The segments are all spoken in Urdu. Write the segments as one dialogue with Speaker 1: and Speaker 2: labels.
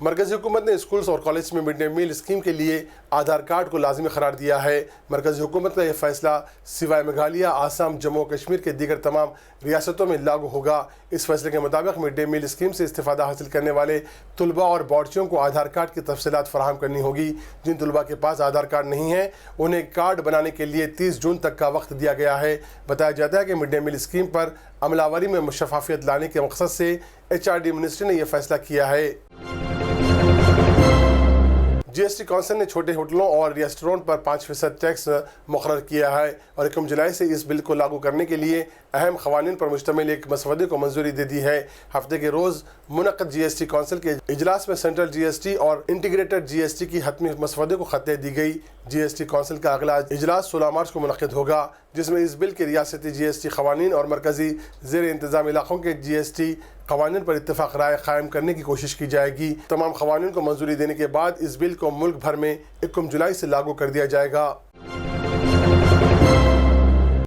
Speaker 1: مرکزی حکومت نے اسکولز اور کالج میں مڈ ڈے میل اسکیم کے لیے آدھار کارڈ کو لازمی قرار دیا ہے۔ مرکزی حکومت کا یہ فیصلہ سوائے میگھالیہ، آسام، جموں و کشمیر کے دیگر تمام ریاستوں میں لاگو ہوگا۔ اس فیصلے کے مطابق مڈ ڈے میل اسکیم سے استفادہ حاصل کرنے والے طلباء اور باورچیوں کو آدھار کارڈ کی تفصیلات فراہم کرنی ہوگی۔ جن طلباء کے پاس آدھار کارڈ نہیں ہے انہیں کارڈ بنانے کے لیے 30 جون تک کا وقت دیا گیا ہے۔ بتایا جاتا ہے کہ مڈ ڈے میل اسکیم پر عملہ آوری میں شفافیت لانے کے مقصد سے HRD منسٹری نے یہ فیصلہ کیا ہے۔ GST کونسل نے چھوٹے ہوٹلوں اور ریسٹورانٹ پر 5% ٹیکس مقرر کیا ہے اور 1 جولائی سے اس بل کو لاگو کرنے کے لیے اہم قوانین پر مشتمل ایک مسودے کو منظوری دے دی ہے۔ ہفتے کے روز منعقد GST کونسل کے اجلاس میں سینٹرل GST اور انٹیگریٹڈ GST کی حتمی مسودے کو خط دی گئی۔ GST کونسل کا اگلا اجلاس 16 مارچ کو منعقد ہوگا، جس میں اس بل کے ریاستی GST قوانین اور مرکزی زیر انتظام علاقوں کے GST قوانین پر اتفاق رائے قائم کرنے کی کوشش کی جائے گی۔ تمام قوانین کو منظوری دینے کے بعد اس بل کو ملک بھر میں 1 جولائی سے لاگو کر دیا جائے گا۔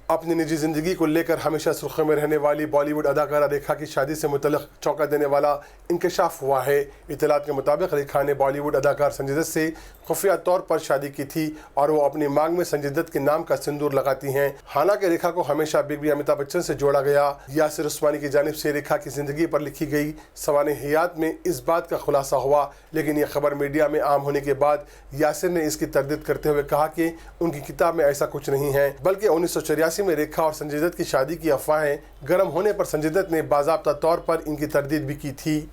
Speaker 1: اپنی نجی زندگی کو لے کر ہمیشہ سرخیوں میں رہنے والی بالی ووڈ اداکارہ ریکھا کی شادی سے متعلق چونکا دینے والا انکشاف ہوا ہے۔ اطلاعات کے مطابق ریکھا نے بالی ووڈ اداکار سنجے دت سے خفیہ طور پر شادی کی تھی اور وہ اپنی مانگ میں سنجے دت کے نام کا سندور لگاتی ہیں۔ حالانکہ ریکھا کو ہمیشہ بگ بی امیتابھ بچن سے جوڑا گیا۔ یاسر عثمانی کی جانب سے ریکھا کی زندگی پر لکھی گئی سوانح حیات میں اس بات کا خلاصہ ہوا، لیکن یہ خبر میڈیا میں عام ہونے کے بعد یاسر نے اس کی تردید کرتے ہوئے کہا کہ ان کی کتاب میں ایسا کچھ نہیں ہے، بلکہ 1984 میں ریکھا اور سنجے دت کی شادی کی افواہیں گرم ہونے پر سنجے دت نے باضابطہ طور پر ان کی تردید بھی کی تھی۔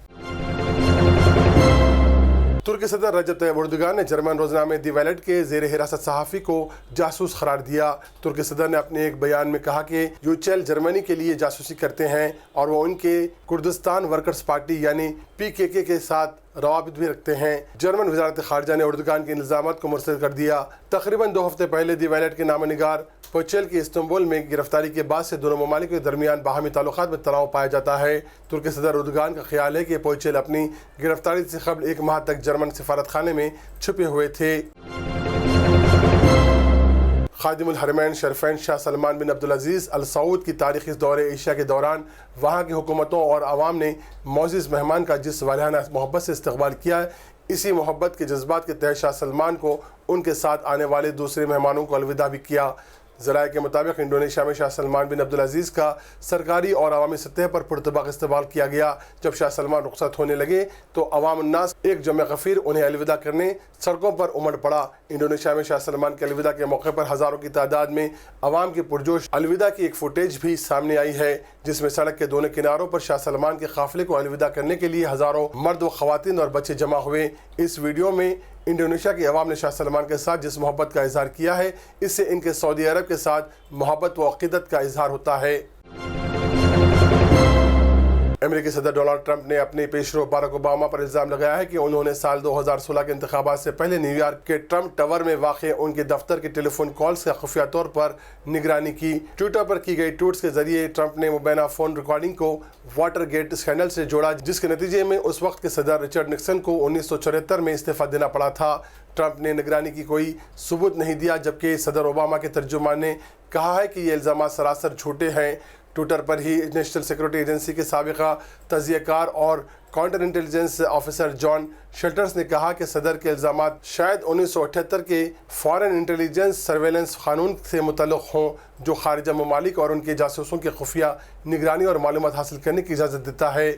Speaker 1: ترکی صدر رجب طیب اردوغان نے جرمن روزنامے دی ویلٹ کے زیر حراست صحافی کو جاسوس قرار دیا۔ ترکی صدر نے اپنے ایک بیان میں کہا کہ یوچیل جرمنی کے لیے جاسوسی کرتے ہیں اور وہ ان کے کردستان ورکرز پارٹی یعنی PKK کے ساتھ روابط بھی رکھتے ہیں۔ جرمن وزارت خارجہ نے اردوغان کے الزامات کو مرتد کر دیا۔ تقریباً 2 ہفتے پہلے دی ویلٹ کے نامہ نگار پوچیل کی استنبول میں گرفتاری کے بعد سے دونوں ممالک کے درمیان باہمی تعلقات میں تناؤ پایا جاتا ہے۔ ترکی صدر اردوغان کا خیال ہے کہ پوچیل اپنی گرفتاری سے قبل 1 ماہ تک جرمن سفارت خانے میں چھپے ہوئے تھے۔ خادم الحرمین شریفین شاہ سلمان بن عبدالعزیز ال سعود کی تاریخی دورے ایشیا کے دوران وہاں کی حکومتوں اور عوام نے معزز مہمان کا جس والہانہ محبت سے استقبال کیا، اسی محبت کے جذبات کے تحت شاہ سلمان کو ان کے ساتھ آنے والے دوسرے مہمانوں کو الوداع بھی کیا۔ ذرائع کے مطابق انڈونیشیا میں شاہ سلمان بن عبدالعزیز کا سرکاری اور عوامی سطح پر پرتپاک استقبال کیا گیا۔ جب شاہ سلمان رخصت ہونے لگے تو عوام الناس ایک جمع غفیر انہیں الوداع کرنے سڑکوں پر امڑ پڑا۔ انڈونیشیا میں شاہ سلمان کے الوداع کے موقع پر ہزاروں کی تعداد میں عوام کی پرجوش الوداع کی ایک فوٹیج بھی سامنے آئی ہے، جس میں سڑک کے دونوں کناروں پر شاہ سلمان کے قافلے کو الوداع کرنے کے لیے ہزاروں مرد و خواتین اور بچے جمع ہوئے۔ اس ویڈیو میں انڈونیشیا کی عوام نے شاہ سلمان کے ساتھ جس محبت کا اظہار کیا ہے، اس سے ان کے سعودی عرب کے ساتھ محبت و عقیدت کا اظہار ہوتا ہے۔ امریکی صدر ڈونلڈ ٹرمپ نے اپنے پیشرو باراک اوباما پر الزام لگایا ہے کہ انہوں نے سال 2016 کے انتخابات سے پہلے نیو یارک کے ٹرمپ ٹاور میں واقع ان کے دفتر کے ٹیلی فون کالز کا خفیہ طور پر نگرانی کی۔ ٹویٹر پر کی گئی ٹویٹس کے ذریعے ٹرمپ نے مبینہ فون ریکارڈنگ کو واٹر گیٹ اسکینڈل سے جوڑا، جس کے نتیجے میں اس وقت کے صدر رچرڈ نکسن کو 1974 میں استعفیٰ دینا پڑا تھا۔ ٹرمپ نے نگرانی کی کوئی ثبوت نہیں دیا، جبکہ صدر اوباما کے ترجمان نے کہا ہے کہ یہ الزامات سراسر جھوٹے ہیں۔ ٹویٹر پر ہی نیشنل سیکورٹی ایجنسی کے سابقہ تجزیہ کار اور کاؤنٹر انٹیلیجنس آفیسر جان شلٹرز نے کہا کہ صدر کے الزامات شاید 1978 کے فارن انٹیلیجنس سرویلنس قانون سے متعلق ہوں، جو خارجہ ممالک اور ان کے جاسوسوں کی خفیہ نگرانی اور معلومات حاصل کرنے کی اجازت دیتا ہے۔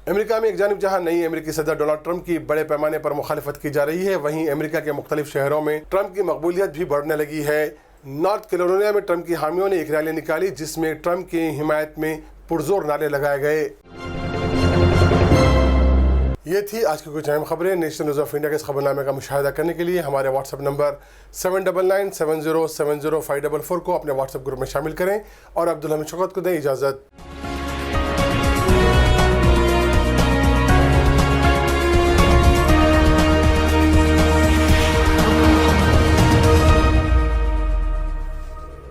Speaker 1: امریکہ میں ایک جانب جہاں نئی امریکی صدر ڈونلڈ ٹرمپ کی بڑے پیمانے پر مخالفت کی جا رہی ہے، وہیں امریکہ کے مختلف شہروں میں ٹرمپ کی مقبولیت بھی بڑھنے لگی ہے۔ نارتھ کیرولینا میں ٹرمپ کی حامیوں نے ایک ریلی نکالی، جس میں ٹرمپ کی حمایت میں پرزور نعرے لگائے گئے۔ یہ تھی آج کی کچھ اہم خبریں۔ نیشنل نیوز آف انڈیا کے اس خبر نامے کا مشاہدہ کرنے کے لیے ہمارے واٹس ایپ نمبر 7997070544 کو اپنے واٹس ایپ گروپ میں شامل کریں اور عبدالحمید شوکت کو دیں اجازت۔